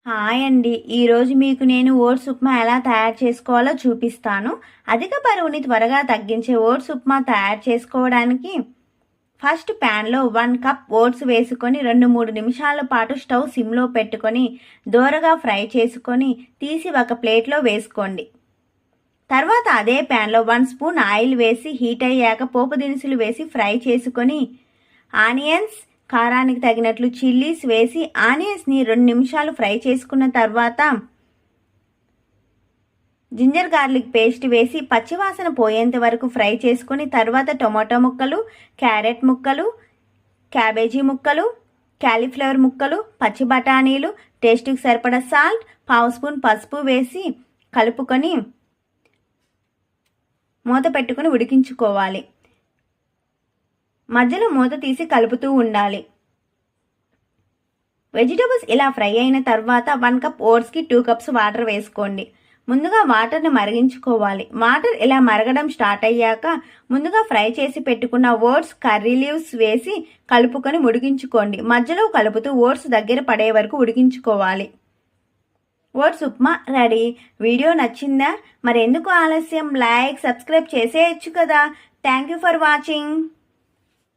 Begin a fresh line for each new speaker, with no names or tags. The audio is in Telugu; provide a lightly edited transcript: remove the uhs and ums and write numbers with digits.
హాయ్ అండి. ఈరోజు మీకు నేను ఓట్స్ ఉప్మా ఎలా తయారు చేసుకోవాలో చూపిస్తాను. అధిక బరువుని త్వరగా తగ్గించే ఓట్స్ ఉప్మా తయారు చేసుకోవడానికి ఫస్ట్ ప్యాన్లో 1 కప్ ఓట్స్ వేసుకొని 2-3 నిమిషాల పాటు స్టవ్ సిమ్లో పెట్టుకొని దోరగా ఫ్రై చేసుకొని తీసి ఒక ప్లేట్లో వేసుకోండి. తర్వాత అదే ప్యాన్లో 1 స్పూన్ ఆయిల్ వేసి హీట్ అయ్యాక పోపు దినుసులు వేసి ఫ్రై చేసుకొని ఆనియన్స్, కారానికి తగినట్లు చిల్లీస్ వేసి ఆనియన్స్ని 2 నిమిషాలు ఫ్రై చేసుకున్న తర్వాత జింజర్ గార్లిక్ పేస్ట్ వేసి పచ్చివాసన పోయేంత వరకు ఫ్రై చేసుకొని తర్వాత టొమాటో ముక్కలు, క్యారెట్ ముక్కలు, క్యాబేజీ ముక్కలు, క్యాలీఫ్లవర్ ముక్కలు, పచ్చి బఠానీలు, టేస్ట్కి సరిపడా సాల్ట్, 1/2 స్పూన్ పసుపు వేసి కలుపుకొని మూత పెట్టుకొని ఉడికించుకోవాలి. మధ్యలో మూత తీసి కలుపుతూ ఉండాలి. వెజిటబుల్స్ ఇలా ఫ్రై అయిన తర్వాత 1 కప్ ఓట్స్కి 2 కప్స్ వాటర్ వేసుకోండి. ముందుగా వాటర్ని మరిగించుకోవాలి. వాటర్ ఇలా మరగడం స్టార్ట్ అయ్యాక ముందుగా ఫ్రై చేసి పెట్టుకున్న ఓట్స్, కర్రీ లీవ్స్ వేసి కలుపుకొని ఉడికించుకోండి. మధ్యలో కలుపుతూ ఓట్స్ దగ్గర పడే వరకు ఉడికించుకోవాలి. Oats upma ready. వీడియో నచ్చిందా? మరెందుకు ఆలస్యం? లైక్, సబ్స్క్రైబ్ చేసేయచ్చు కదా. Thank you for watching.